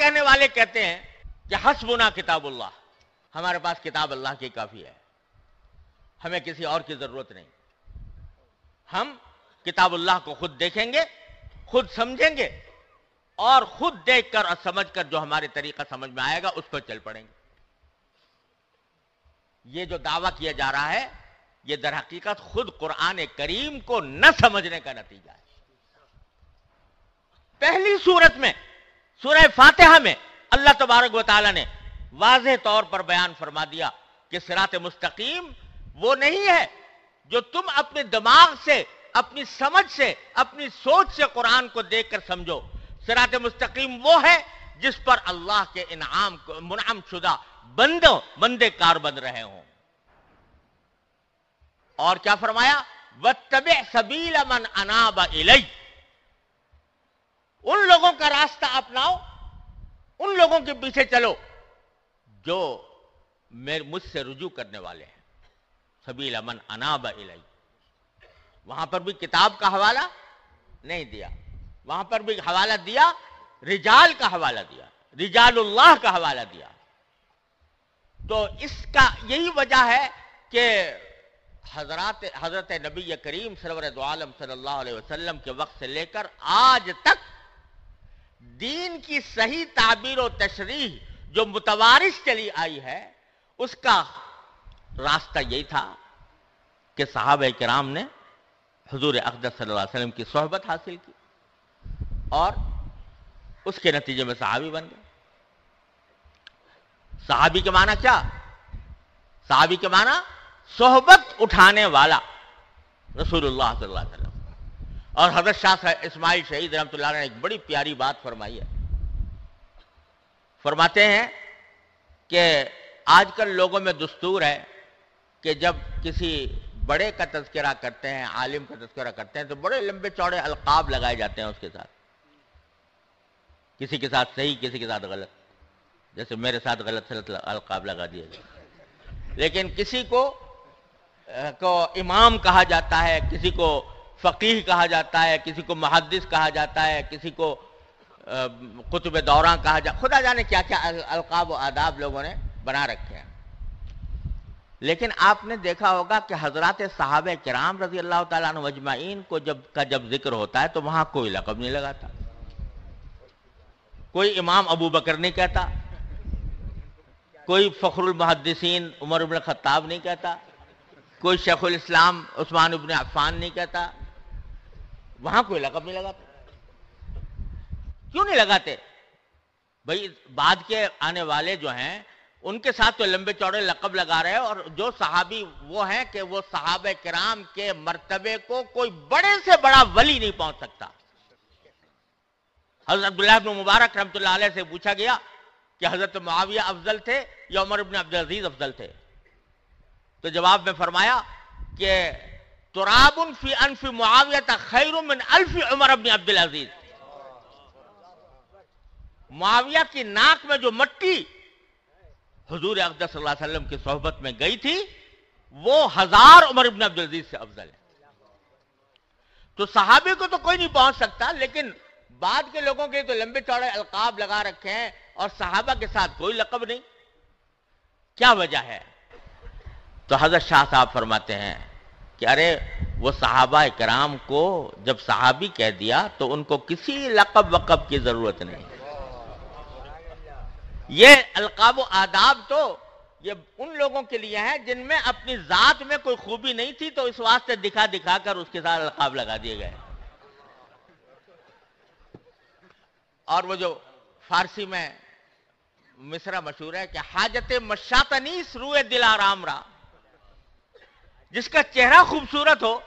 کہنے والے کہتے ہیں کہ حسبنا کتاب اللہ، ہمارے پاس کتاب اللہ کی کافی ہے، ہمیں کسی اور کی ضرورت نہیں، ہم کتاب اللہ کو خود دیکھیں گے، خود سمجھیں گے، اور خود دیکھ کر اور سمجھ کر جو ہمارے طریقہ سمجھ میں آئے گا اس پر چل پڑیں گے۔ یہ جو دعویٰ کیا جا رہا ہے یہ در حقیقت خود قرآن کریم کو نہ سمجھنے کا نتیجہ ہے۔ پہلی سورت میں، سورہ فاتحہ میں، اللہ تبارک و تعالیٰ نے واضح طور پر بیان فرما دیا کہ صراط مستقیم وہ نہیں ہے جو تم اپنے دماغ سے، اپنی سمجھ سے، اپنی سوچ سے قرآن کو دیکھ کر سمجھو۔ صراط مستقیم وہ ہے جس پر اللہ کے انعام کو منعم شدہ بندے کار بن رہے ہوں۔ اور کیا فرمایا؟ وَاتَّبِعْ سَبِيلَ مَنْ أَنَابَ إِلَيَّ، ان لوگوں کا راستہ اپناؤ، ان لوگوں کے پیچھے چلو جو مجھ سے رجوع کرنے والے ہیں۔ سبیل من اناب الی، وہاں پر بھی کتاب کا حوالہ نہیں دیا، وہاں پر بھی حوالہ دیا رجال کا حوالہ دیا، رجال اللہ کا حوالہ دیا۔ تو اس کا یہی وجہ ہے کہ حضرت نبی کریم سرور دو عالم صلی اللہ علیہ وسلم کے وقت سے لے کر آج تک دین کی صحیح تعبیر و تشریح جو متوارث چلی آئی ہے اس کا راستہ یہی تھا کہ صحابہ کرام نے حضور اقدس صلی اللہ علیہ وسلم کی صحبت حاصل کی اور اس کے نتیجے میں صحابی بن گئے۔ صحابی کے معنی کیا؟ صحابی کے معنی صحبت اٹھانے والا، رسول اللہ صلی اللہ علیہ وسلم۔ اور حضرت شاہ اسماعیل شہید رحمۃ اللہ علیہ نے ایک بڑی پیاری بات فرمائی ہے۔ فرماتے ہیں کہ آج کل لوگوں میں دستور ہے کہ جب کسی بڑے کا تذکرہ کرتے ہیں، عالم کا تذکرہ کرتے ہیں تو بڑے لمبے چوڑے القاب لگائے جاتے ہیں اس کے ساتھ، کسی کے ساتھ صحیح، کسی کے ساتھ غلط، جیسے میرے ساتھ غلط القاب لگا دیے گئے۔ لیکن کسی کو امام کہا جاتا ہے، کسی کو فقیہ کہا جاتا ہے، کسی کو محدث کہا جاتا ہے، کسی کو قطب دوراں کہا جاتا ہے، خدا جانے کیا کیا القاب و آداب لوگوں نے بنا رکھے ہیں۔ لیکن آپ نے دیکھا ہوگا کہ حضرات صحابہ کرام رضی اللہ تعالیٰ عنہ اجمعین کو جب ذکر ہوتا ہے تو وہاں کوئی لقب نہیں لگاتا، کوئی امام ابو بکر نہیں کہتا، کوئی فخر المحدثین عمر بن الخطاب نہیں کہتا، کوئی شیخ الاسلام عثمان بن عفان نہیں کہتا، وہاں کوئی لقب نہیں لگاتا۔ کیوں نہیں لگاتے؟ بھئی بعد کے آنے والے جو ہیں ان کے ساتھ تو لمبے چوڑے لقب لگا رہے ہیں، اور جو صحابی وہ ہیں کہ وہ صحابہ کرام کے مرتبے کو کوئی بڑے سے بڑا ولی نہیں پہنچ سکتا۔ حضرت عبداللہ بن مبارک رحمۃ اللہ علیہ سے پوچھا گیا کہ حضرت معاویہ افضل تھے یا عمر بن عبدالعزیز افضل تھے؟ تو جواب میں فرمایا کہ تراب فی انف معاویہ خیر من الف عمر بن عبدالعزیز، معاویہ کی ناک میں جو مٹی حضور اقدس صلی اللہ علیہ وسلم کی صحبت میں گئی تھی وہ 1000 عمر بن عبدالعزیز سے افضل ہے۔ تو صحابے کو تو کوئی نہیں پہنچ سکتا، لیکن بعد کے لوگوں کے تو لمبے چوڑے القاب لگا رکھے ہیں اور صحابہ کے ساتھ کوئی لقب نہیں۔ کیا وجہ ہے؟ تو حضرت شاہ صاحب فرماتے ہیں کہ ارے وہ صحابہ کرام کو جب صحابی کہہ دیا تو ان کو کسی لقب وقب کی ضرورت نہیں۔ یہ القاب و آداب تو یہ ان لوگوں کے لیے ہیں جن میں اپنی ذات میں کوئی خوبی نہیں تھی تو اس واسطے دکھا دکھا کر اس کے ساتھ القاب لگا دیے گئے۔ اور وہ جو فارسی میں مصرع مشہور ہے کہ حاجت مشاطنیس روئے دل آرام را، جس کا چہرہ خوبصورت ہو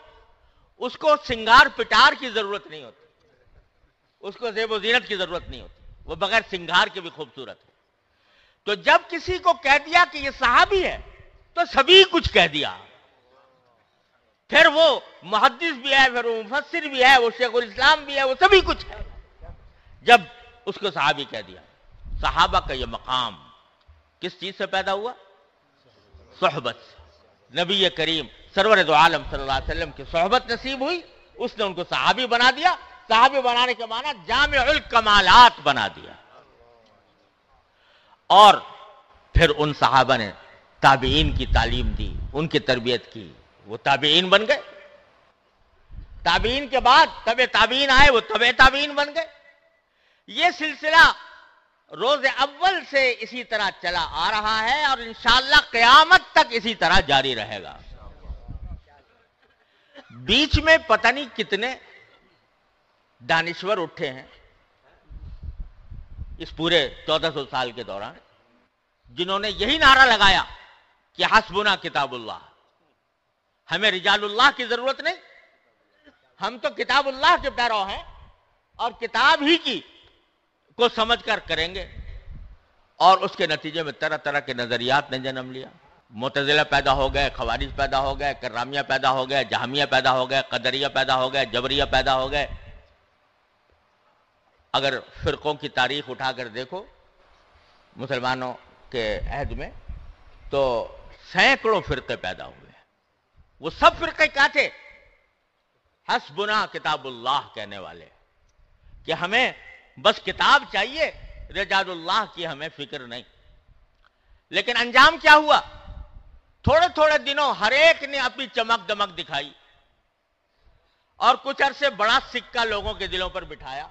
اس کو سنگار پٹار کی ضرورت نہیں ہوتی، اس کو زیب و زینت کی ضرورت نہیں ہوتی، وہ بغیر سنگار کے بھی خوبصورت ہے۔ تو جب کسی کو کہہ دیا کہ یہ صحابی ہے تو سبھی کچھ کہہ دیا، پھر وہ محدث بھی ہے، پھر وہ مفسر بھی ہے، وہ شیخ الاسلام بھی ہے، وہ سبھی کچھ ہے جب اس کو صحابی کہہ دیا۔ صحابہ کا یہ مقام کس چیز سے پیدا ہوا؟ صحبت سے۔ نبی کریم سرور دو عالم صلی اللہ علیہ وسلم کی صحبت نصیب ہوئی، اس نے ان کو صحابی بنا دیا۔ صحابی بنانے کے معنی جامع الکمالات بنا دیا۔ اور پھر ان صحابہ نے تابعین کی تعلیم دی، ان کی تربیت کی، وہ تابعین بن گئے. تابعین کے بعد تبع تابعین آئے، وہ تبع تابعین بن گئے. یہ سلسلہ روز اول سے اسی طرح چلا آ رہا ہے اور انشاءاللہ قیامت تک اسی طرح جاری رہے گا. بیچ میں پتہ نہیں کتنے دانشور اٹھے ہیں اس پورے 1400 سال کے دوران، جنہوں نے یہی نعرہ لگایا کہ حسبنا کتاب اللہ، ہمیں رجال اللہ کی ضرورت نہیں، ہم تو کتاب اللہ کے پیرو ہیں اور کتاب ہی کی کو سمجھ کر کریں گے. اور اس کے نتیجے میں طرح طرح کے نظریات نے جنم لیا. معتزلہ پیدا ہو گئے، خوارج پیدا ہو گئے، کرامیہ پیدا ہو گئے، جہمیہ پیدا ہو گئے، قدریہ پیدا ہو گئے، جبریہ پیدا ہو گئے. اگر فرقوں کی تاریخ اٹھا کر دیکھو مسلمانوں کے عہد میں تو سینکڑوں فرقے پیدا ہوئے. وہ سب فرقے کیا تھے؟ حسبنا کتاب اللہ کہنے والے، کہ ہمیں بس کتاب چاہیے، رجال اللہ کی ہمیں فکر نہیں. لیکن انجام کیا ہوا؟ تھوڑے تھوڑے دنوں ہر ایک نے اپنی چمک دمک دکھائی اور کچھ عرصے بڑا سکہ لوگوں کے دلوں پر بٹھایا،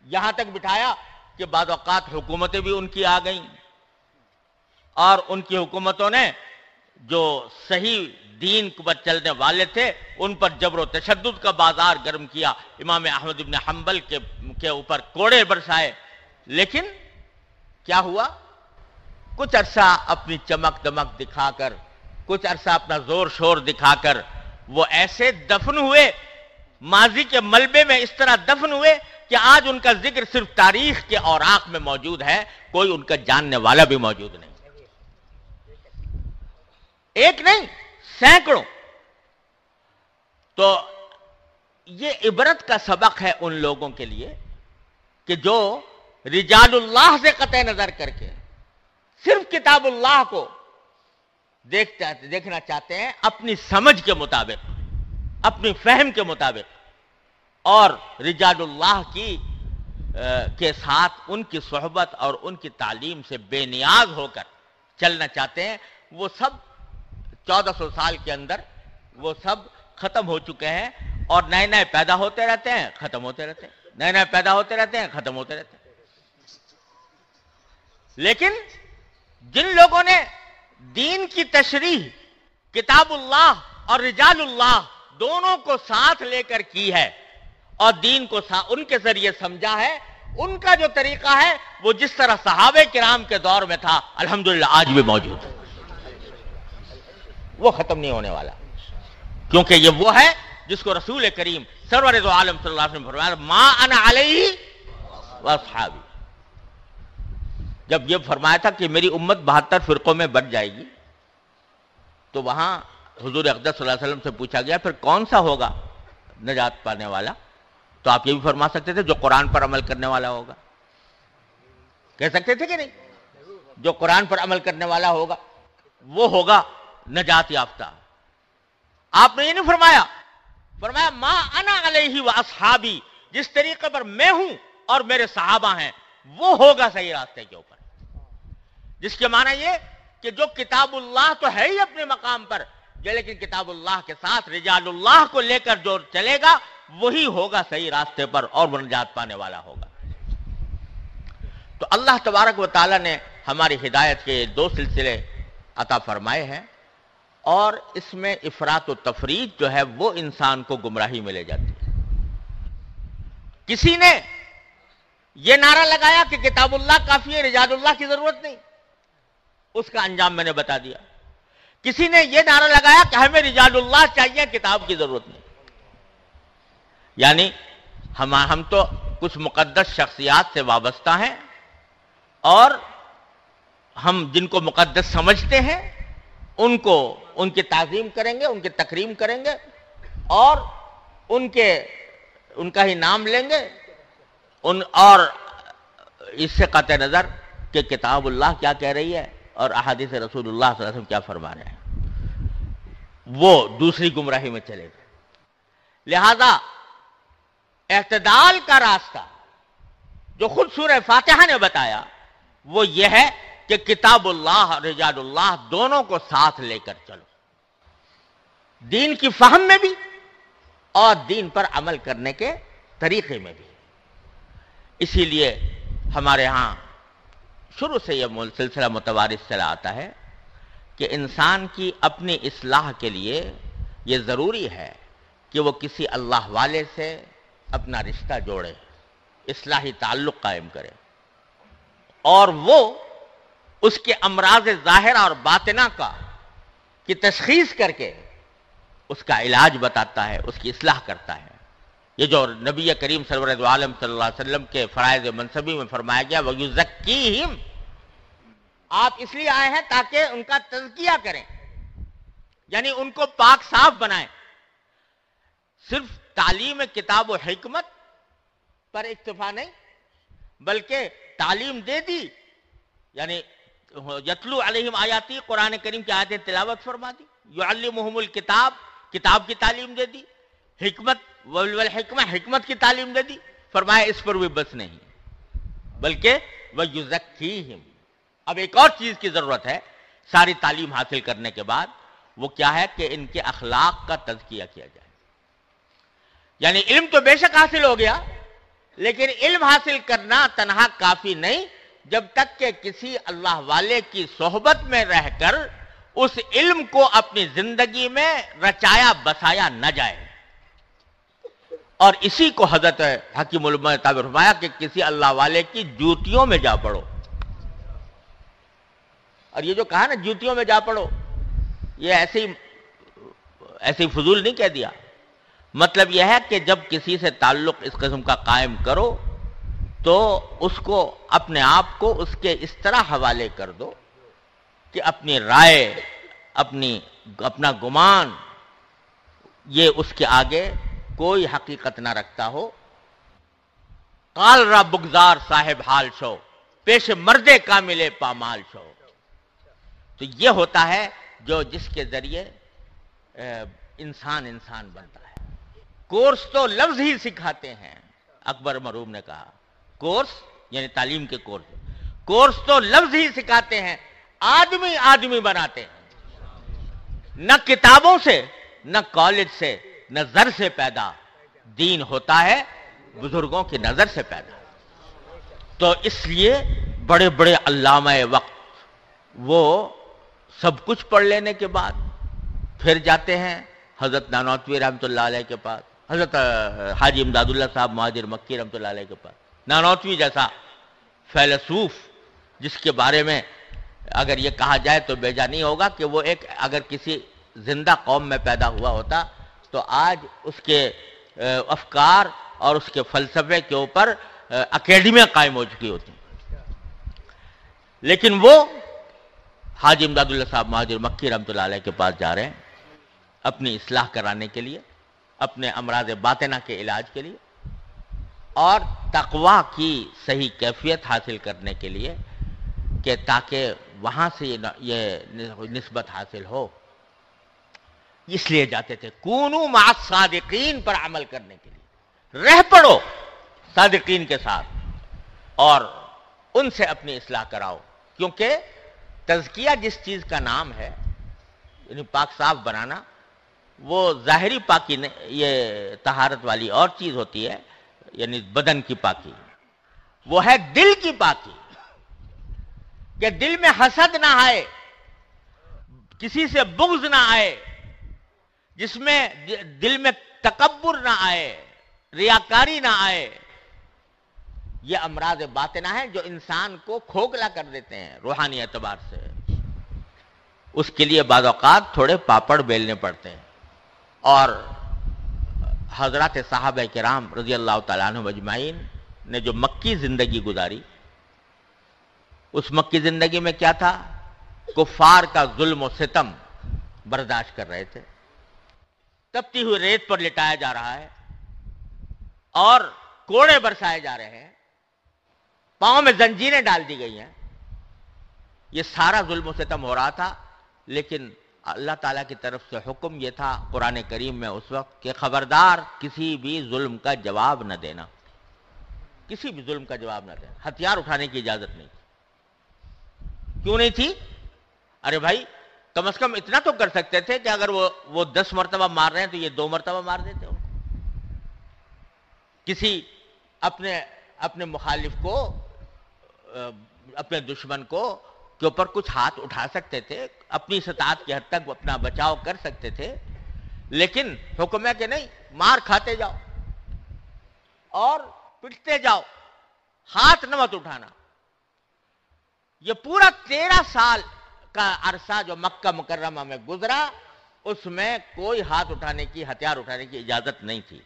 یہاں تک بٹھایا کہ بعض اوقات حکومتیں بھی ان کی آ گئیں اور ان کی حکومتوں نے جو صحیح دین پر چلنے والے تھے ان پر جبر و تشدد کا بازار گرم کیا، امام احمد بن حنبل کے اوپر کوڑے برسائے. لیکن کیا ہوا؟ کچھ عرصہ اپنی چمک دمک دکھا کر، کچھ عرصہ اپنا زور شور دکھا کر وہ ایسے دفن ہوئے، ماضی کے ملبے میں اس طرح دفن ہوئے کہ آج ان کا ذکر صرف تاریخ کے اوراق میں موجود ہے، کوئی ان کا جاننے والا بھی موجود نہیں. ایک نہیں، سینکڑوں. تو یہ عبرت کا سبق ہے ان لوگوں کے لیے کہ جو رجال اللہ سے قطع نظر کر کے صرف کتاب اللہ کو دیکھنا چاہتے ہیں اپنی سمجھ کے مطابق، اپنی فہم کے مطابق، اور رجال اللہ کے ساتھ ان کی صحبت اور ان کی تعلیم سے بے نیاز ہو کر چلنا چاہتے ہیں. وہ سب 1400 سال کے اندر وہ سب ختم ہو چکے ہیں اور نئے نئے پیدا ہوتے رہتے ہیں، ختم ہوتے رہتے ہیں، نئے نئے پیدا ہوتے رہتے ہیں، ختم ہوتے رہتے ہیں. لیکن جن لوگوں نے دین کی تشریح کتاب اللہ اور رجال اللہ دونوں کو ساتھ لے کر کی ہے اور دین کو ان کے ذریعے سمجھا ہے، ان کا جو طریقہ ہے وہ جس طرح صحابہ کرام کے دور میں تھا الحمدللہ آج بھی موجود ہے، وہ ختم نہیں ہونے والا. کیونکہ یہ وہ ہے جس کو رسول کریم سرور دو عالم صلی اللہ علیہ وسلم نے فرمایا ما انا علیہ واصحابی. جب یہ فرمایا تھا کہ میری امت 72 فرقوں میں بٹ جائے گی تو وہاں حضور اقدس صلی اللہ علیہ وسلم سے پوچھا گیا پھر کون سا ہوگا نجات پانے والا؟ تو آپ یہ بھی فرما سکتے تھے جو قرآن پر عمل کرنے والا ہوگا. کہہ سکتے تھے کہ نہیں؟ جو قرآن پر عمل کرنے والا ہوگا وہ ہوگا نجات یافتہ. آپ نے یہ نہیں فرمایا، فرمایا ما انا علیہ واصحابی، جس طریقے پر میں ہوں اور میرے صحابہ ہیں وہ ہوگا صحیح راستے کے اوپر. جس کے معنی یہ کہ جو کتاب اللہ تو ہے ہی اپنے مقام پر، لیکن کتاب اللہ کے ساتھ رجال اللہ کو لے کر جو چلے گا وہی ہوگا صحیح راستے پر اور وہ نجات پانے والا ہوگا. تو اللہ تبارک و تعالی نے ہماری ہدایت کے 2 سلسلے عطا فرمائے ہیں اور اس میں افراط و تفریط جو ہے وہ انسان کو گمراہی میں لے جاتی ہے. کسی نے یہ نعرہ لگایا کہ کتاب اللہ کافی ہے، رجال اللہ کی ضرورت نہیں، اس کا انجام میں نے بتا دیا. کسی نے یہ نعرہ لگایا کہ ہمیں رجال اللہ چاہیے، کتاب کی ضرورت نہیں. یعنی ہم تو کچھ مقدس شخصیات سے وابستہ ہیں اور ہم جن کو مقدس سمجھتے ہیں ان کی تعظیم کریں گے، ان کی تکریم کریں گے اور ان کا ہی نام لیں گے، اور اس سے قطع نظر کہ کتاب اللہ کیا کہہ رہی ہے اور احادیث رسول اللہ صلی اللہ علیہ وسلم کیا فرما رہے ہیں، وہ دوسری گمراہی میں چلے گا. لہذا اعتدال کا راستہ جو خود سورہ فاتحہ نے بتایا وہ یہ ہے کہ کتاب اللہ اور رجال اللہ دونوں کو ساتھ لے کر چلو، دین کی فہم میں بھی اور دین پر عمل کرنے کے طریقے میں بھی۔ اسی لیے ہمارے ہاں شروع سے یہ سلسلہ متوارث چلا آتا ہے کہ انسان کی اپنی اصلاح کے لیے یہ ضروری ہے کہ وہ کسی اللہ والے سے اپنا رشتہ جوڑے، اصلاحی تعلق قائم کرے، اور وہ اس کے امراض ظاہرہ اور باطنہ کی تشخیص کر کے اس کا علاج بتاتا ہے، اس کی اصلاح کرتا ہے۔ یہ جو نبی کریم سرور دو عالم صلی اللہ علیہ وسلم کے فرائض منصبی میں فرمایا گیا وَيُزَكِّيهِمْ، آپ اس لیے آئے ہیں تاکہ ان کا تزکیہ کریں، یعنی ان کو پاک صاف بنائیں۔ صرف تعلیم کتاب و حکمت پر اکتفا نہیں، بلکہ تعلیم دے دی، یعنی یتلو علیہم آیاتی، قرآن کریم کی آیتیں تلاوت فرما دی، یعلمہم الکتاب، کتاب کی تعلیم دے دی، حکمت والحکمہ، حکمت کی تعلیم دے دی۔ فرمایا اس پر بھی بس نہیں، بلکہ وَيُزَكِّيهِمْ، اب ایک اور چیز کی ضرورت ہے ساری تعلیم حاصل کرنے کے بعد، وہ کیا ہے کہ ان کے اخلاق کا تزکیہ کیا جائے۔ یعنی علم تو بے شک حاصل ہو گیا، لیکن علم حاصل کرنا تنہا کافی نہیں جب تک کہ کسی اللہ والے کی صحبت میں رہ کر اس علم کو اپنی زندگی میں رچایا بسایا نہ جائے۔ اور اسی کو حضرت حکیم علماء نے تعبیر فرمایا کہ کسی اللہ والے کی جوتیوں میں جا پڑو۔ اور یہ جو کہا نا جوتیوں میں جا پڑو، یہ ایسے ہی فضول نہیں کہہ دیا، مطلب یہ ہے کہ جب کسی سے تعلق اس قسم کا قائم کرو تو اس کو اپنے آپ کو اس کے اس طرح حوالے کر دو کہ اپنی رائے، اپنا گمان یہ اس کے آگے کوئی حقیقت نہ رکھتا ہو۔ قال را بگزار صاحب حال شو، پیش مردے کاملے پامال شو۔ تو یہ ہوتا ہے جس کے ذریعے انسان بنتا ہے۔ کورس تو لفظ ہی سکھاتے ہیں، اکبر مرحوم نے کہا، کورس یعنی تعلیم کے کورس تو لفظ ہی سکھاتے ہیں، آدمی بناتے ہیں۔ نہ کتابوں سے، نہ کالج سے، نہ زر سے پیدا، دین ہوتا ہے بزرگوں کی نظر سے پیدا۔ تو اس لیے بڑے بڑے علامہ وقت وہ سب کچھ پڑھ لینے کے بعد پھر جاتے ہیں حضرت نانوتوی رحمۃ اللہ علیہ کے پاس، حضرت حاجی امداد اللہ صاحب مہاجر مکی رحمۃ اللہ علیہ کے پاس۔ نانوتوی جیسا فیلسوف جس کے بارے میں اگر یہ کہا جائے تو بیجا نہیں ہوگا کہ وہ اگر کسی زندہ قوم میں پیدا ہوا ہوتا تو آج اس کے افکار اور اس کے فلسفے کے اوپر اکیڈمیاں قائم ہو چکی ہوتی، لیکن وہ حاجی امداد اللہ صاحب مہاجر مکی رحمۃ اللہ علیہ کے پاس جا رہے ہیں اپنی اصلاح کرانے کے لیے، اپنے امراض باطنہ کے علاج کے لیے، اور تقویٰ کی صحیح کیفیت حاصل کرنے کے لیے کہ تاکہ وہاں سے یہ نسبت حاصل ہو۔ اس لیے جاتے تھے کونوا مع الصادقین پر عمل کرنے کے لیے، رہ پڑو صادقین کے ساتھ اور ان سے اپنی اصلاح کراؤ، کیونکہ تزکیہ جس چیز کا نام ہے یعنی پاک صاف بنانا، وہ ظاہری پاکی یہ طہارت والی اور چیز ہوتی ہے، یعنی بدن کی پاکی، وہ ہے دل کی پاکی، کہ دل میں حسد نہ آئے، کسی سے بغض نہ آئے، جس میں دل میں تکبر نہ آئے، ریاکاری نہ آئے۔ یہ امراض باطنہ ہیں جو انسان کو کھوکھلا کر دیتے ہیں روحانی اعتبار سے۔ اس کے لیے بعض اوقات تھوڑے پاپڑ بیلنے پڑتے ہیں، اور حضرات صحابہ کرام رضی اللہ تعالیٰ عنہ اجمعین نے جو مکی زندگی گزاری، اس مکی زندگی میں کیا تھا؟ کفار کا ظلم و ستم برداشت کر رہے تھے، تپتی ہوئی ریت پر لٹایا جا رہا ہے اور کوڑے برسائے جا رہے ہیں، پاؤں میں زنجیریں ڈال دی گئی ہیں، یہ سارا ظلم و ستم ہو رہا تھا، لیکن اللہ تعالیٰ کی طرف سے حکم یہ تھا قرآن کریم میں اس وقت کہ خبردار کسی بھی ظلم کا جواب نہ دینا، کسی بھی ظلم کا جواب نہ دینا، ہتھیار اٹھانے کی اجازت نہیں، کیوں نہیں تھی؟ ارے بھائی کم از کم اتنا تو کر سکتے تھے کہ اگر وہ 10 مرتبہ مار رہے ہیں تو یہ 2 مرتبہ مار دیتے ان کو. کسی اپنے مخالف کو، اپنے دشمن کو کے اوپر کچھ ہاتھ اٹھا سکتے تھے، اپنی استطاعت کی حد تک اپنا بچاؤ کر سکتے تھے، لیکن حکم ہے کہ نہیں، مار کھاتے جاؤ اور پٹتے جاؤ، ہاتھ نہ مت اٹھانا. یہ پورا 13 سال کا عرصہ جو مکہ مکرمہ میں گزرا، اس میں کوئی ہاتھ اٹھانے کی، ہتھیار اٹھانے کی اجازت نہیں تھی.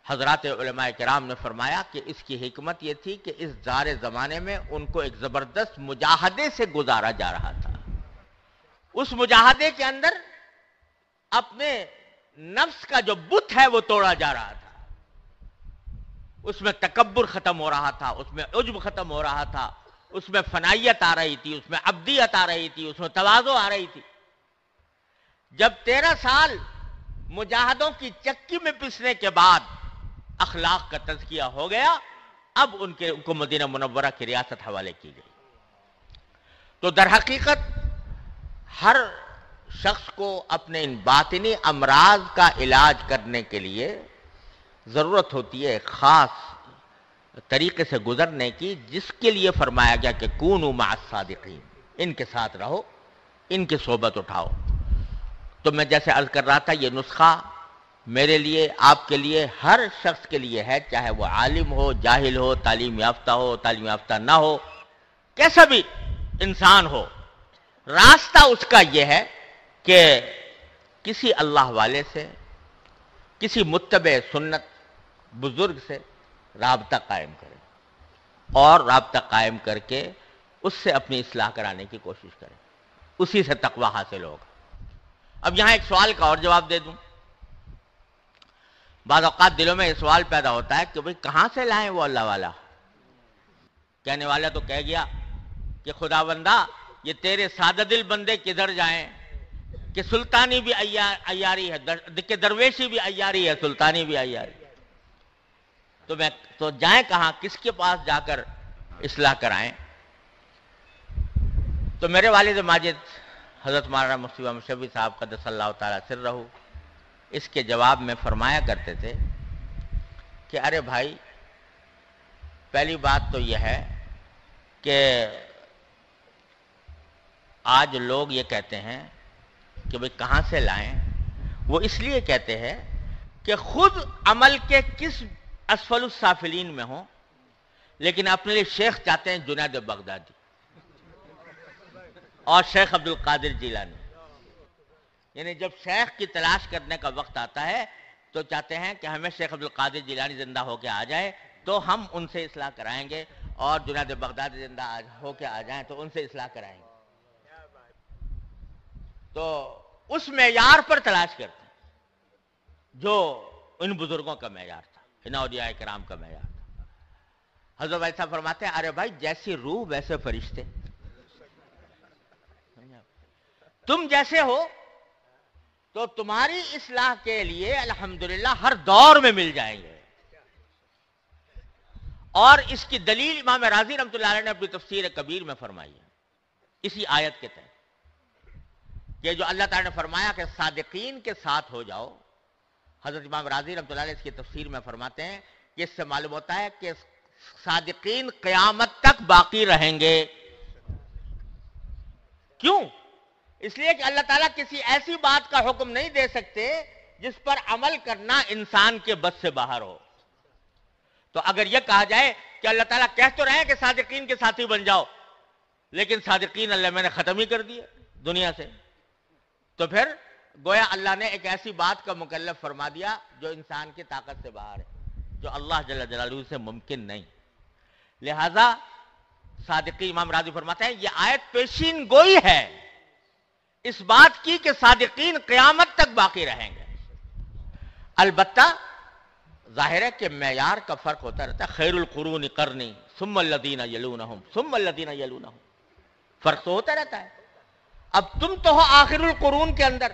حضرات علماء کرام نے فرمایا کہ اس کی حکمت یہ تھی کہ اس دار زمانے میں ان کو ایک زبردست مجاہدے سے گزارا جا رہا تھا. اس مجاہدے کے اندر اپنے نفس کا جو بت ہے وہ توڑا جا رہا تھا. اس میں تکبر ختم ہو رہا تھا، اس میں عجب ختم ہو رہا تھا، اس میں فنائیت آ رہی تھی، اس میں عبدیت آ رہی تھی، اس میں تواضع آ رہی تھی. جب 13 سال مجاہدوں کی چکی میں پسنے کے بعد اخلاق کا تزکیہ ہو گیا، اب ان کو مدینہ منورہ کی ریاست حوالے کی گئی. تو در حقیقت ہر شخص کو اپنے ان باطنی امراض کا علاج کرنے کے لیے ضرورت ہوتی ہے ایک خاص طریقے سے گزرنے کی، جس کے لیے فرمایا گیا کہ کونوا مع الصادقین، ان کے ساتھ رہو، ان کی صحبت اٹھاؤ. تو میں جیسے عرض کر رہا تھا، یہ نسخہ میرے لیے، آپ کے لیے، ہر شخص کے لیے ہے، چاہے وہ عالم ہو، جاہل ہو، تعلیم یافتہ ہو، تعلیم یافتہ نہ ہو، کیسا بھی انسان ہو. راستہ اس کا یہ ہے کہ کسی اللہ والے سے، کسی متبع سنت بزرگ سے رابطہ قائم کرے، اور رابطہ قائم کر کے اس سے اپنی اصلاح کرانے کی کوشش کرے. اسی سے تقویٰ حاصل ہوگا. اب یہاں ایک سوال کا اور جواب دے دوں. بعض اوقات دلوں میں یہ سوال پیدا ہوتا ہے کہ بھئی کہاں سے لائیں وہ اللہ والا؟ کہنے والا تو کہہ گیا کہ خدا بندہ یہ تیرے سادہ دل بندے کدھر جائیں کہ سلطانی بھی عیاری ہے، کہ درویشی بھی عیاری ہے، سلطانی بھی عیاری. تو جائیں کہاں، کس کے پاس جا کر اصلاح کرائیں؟ تو میرے والد ماجد حضرت مولانا مفتی محمد شفیع صاحب قدس اللہ تعالی سرہ اس کے جواب میں فرمایا کرتے تھے کہ ارے بھائی، پہلی بات تو یہ ہے کہ آج لوگ یہ کہتے ہیں کہ بھئی کہاں سے لائیں. وہ اس لیے کہتے ہیں کہ خود عمل کے کس اسفل السافلین میں ہوں، لیکن اپنے لیے شیخ چاہتے ہیں جنید بغدادی اور شیخ عبد القادر جیلانی. یعنی جب شیخ کی تلاش کرنے کا وقت آتا ہے تو چاہتے ہیں کہ ہمیں شیخ عبد القادر جیلانی زندہ ہو کے آ جائے تو ہم ان سے اصلاح کرائیں گے، اور جنید بغدادی زندہ ہو کے آ جائیں تو ان سے اصلاح کرائیں گے. تو اس معیار پر تلاش کرتے ہیں جو ان بزرگوں کا معیار تھا، ان اولیاء کرام کا معیار تھا. حضرت ایسا فرماتے ہیں ارے بھائی جیسی روح ویسے فرشتے، تم جیسے ہو تو تمہاری اصلاح کے لیے الحمدللہ ہر دور میں مل جائیں گے. اور اس کی دلیل امام رازی رحمۃ اللہ علیہ نے اپنی تفسیر کبیر میں فرمائی ہے، اسی آیت کے تحت، کہ جو اللہ تعالیٰ نے فرمایا کہ صادقین کے ساتھ ہو جاؤ. حضرت امام رازی رحمۃ اللہ علیہ اس کی تفسیر میں فرماتے ہیں کہ اس سے معلوم ہوتا ہے کہ صادقین قیامت تک باقی رہیں گے. کیوں؟ اس لیے کہ اللہ تعالیٰ کسی ایسی بات کا حکم نہیں دے سکتے جس پر عمل کرنا انسان کے بس سے باہر ہو. تو اگر یہ کہا جائے کہ اللہ تعالیٰ کہہ تو رہے ہیں کہ صادقین کے ساتھی بن جاؤ، لیکن صادقین اللہ میں نے ختم ہی کر دیے دنیا سے، تو پھر گویا اللہ نے ایک ایسی بات کا مکلف فرما دیا جو انسان کی طاقت سے باہر ہے، جو اللہ جل جلالہ سے ممکن نہیں. لہذا صادقین، امام راضی فرماتے ہیں یہ آیت پیشین گوئی ہے اس بات کی کہ صادقین قیامت تک باقی رہیں گے. البتہ ظاہر ہے کہ معیار کا فرق ہوتا رہتا ہے. خیر القرون قرنی ثم الذین یلونہم ثم الذین یلونہم، فرق تو ہوتا رہتا ہے. اب تم تو ہو آخر القرون کے اندر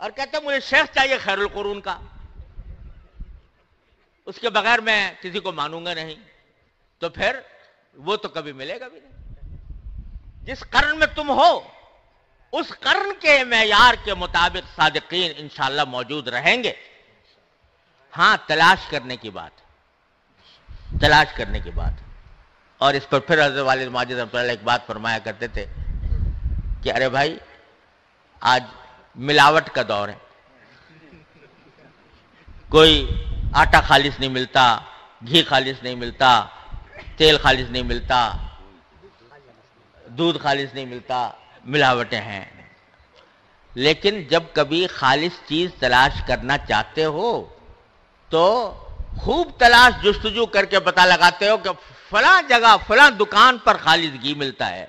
اور کہتے ہیں مجھے شیخ چاہیے خیر القرون کا، اس کے بغیر میں کسی کو مانوں گا نہیں، تو پھر وہ تو کبھی ملے گا بھی نہیں. جس قرن میں تم ہو اس قرن کے معیار کے مطابق صادقین انشاءاللہ موجود رہیں گے. ہاں تلاش کرنے کی بات، تلاش کرنے کی بات. اور اس پر پھر حضرت والد ماجد رحمۃ اللہ علیہ ایک بات فرمایا کرتے تھے کہ ارے بھائی آج ملاوٹ کا دور ہے، کوئی آٹا خالص نہیں ملتا، گھی خالص نہیں ملتا، تیل خالص نہیں ملتا، دودھ خالص نہیں ملتا، ملاوٹیں ہیں. لیکن جب کبھی خالص چیز تلاش کرنا چاہتے ہو تو خوب تلاش جستجو کر کے پتہ لگاتے ہو کہ فلاں جگہ فلاں دکان پر خالص گھی ملتا ہے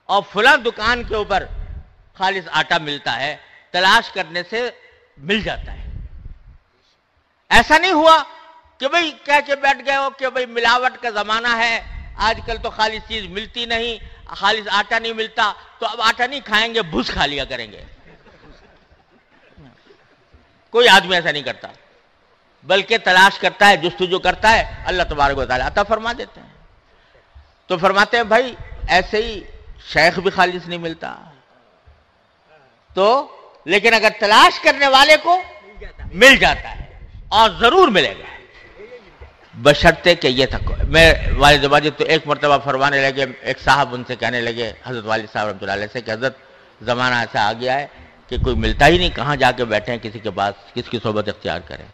اور فلاں دکان کے اوپر خالص آٹا ملتا ہے. تلاش کرنے سے مل جاتا ہے. ایسا نہیں ہوا کہ بھئی کہہ کے بیٹھ گئے ہو کہ بھئی ملاوٹ کا زمانہ ہے، آج کل تو خالص چیز ملتی نہیں، خالص آٹا نہیں ملتا تو اب آٹا نہیں کھائیں گے، بھوس کھا لیا کریں گے. کوئی آدمی ایسا نہیں کرتا، بلکہ تلاش کرتا ہے، جستجو کرتا ہے، اللہ تبارک و تعالیٰ عطا فرما دیتے ہیں. تو فرماتے ہیں بھائی ایسے ہی شیخ بھی خالص نہیں ملتا، تو لیکن اگر تلاش کرنے والے کو مل جاتا ہے اور ضرور ملے گا، بشرطے کہ یہ تھا. میں والد ماجد تو ایک مرتبہ فرمانے لگے، ایک صاحب ان سے کہنے لگے حضرت والد صاحب رحمۃ اللہ علیہ سے کہ حضرت زمانہ ایسا آ گیا ہے کہ کوئی ملتا ہی نہیں، کہاں جا کے بیٹھے ہیں کسی کے پاس، کس کی صحبت اختیار کریں.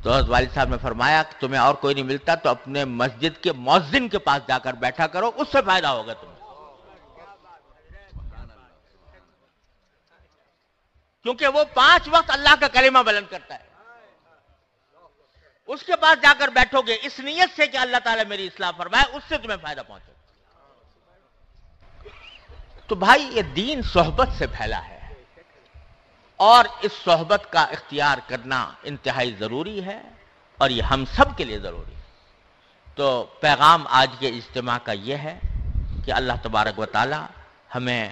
تو حضرت والد صاحب نے فرمایا کہ تمہیں اور کوئی نہیں ملتا تو اپنے مسجد کے مؤذن کے پاس جا کر بیٹھا کرو، اس سے فائدہ ہوگا تمہیں. کیونکہ وہ 5 وقت اللہ کا کلمہ بلند کرتا ہے. اس کے پاس جا کر بیٹھو گے اس نیت سے کہ اللہ تعالیٰ میری اصلاح فرمائے، اس سے تمہیں فائدہ پہنچے. تو بھائی یہ دین صحبت سے پھیلا ہے اور اس صحبت کا اختیار کرنا انتہائی ضروری ہے اور یہ ہم سب کے لیے ضروری ہے. تو پیغام آج کے اجتماع کا یہ ہے کہ اللہ تبارک و تعالی ہمیں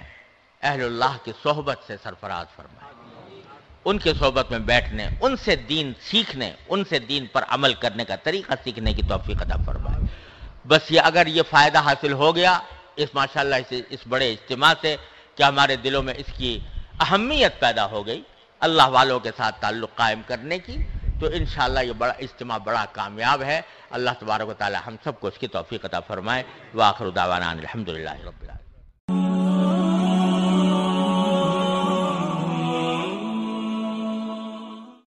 اہل اللہ کی صحبت سے سرفراز فرمائے، ان کے صحبت میں بیٹھنے، ان سے دین سیکھنے، ان سے دین پر عمل کرنے کا طریقہ سیکھنے کی توفیق عطا فرمائے. بس یہ اگر یہ فائدہ حاصل ہو گیا اس ماشاءاللہ اس بڑے اجتماع سے کہ ہمارے دلوں میں اس کی اہمیت پیدا ہو گئی اللہ والوں کے ساتھ تعلق قائم کرنے کی، تو انشاءاللہ یہ بڑا اجتماع بڑا کامیاب ہے. اللہ تبارک و تعالی ہم سب کو اس کی توفیق عطا فرمائے. وآخر دعوانا الحمدللہ رب العالمین.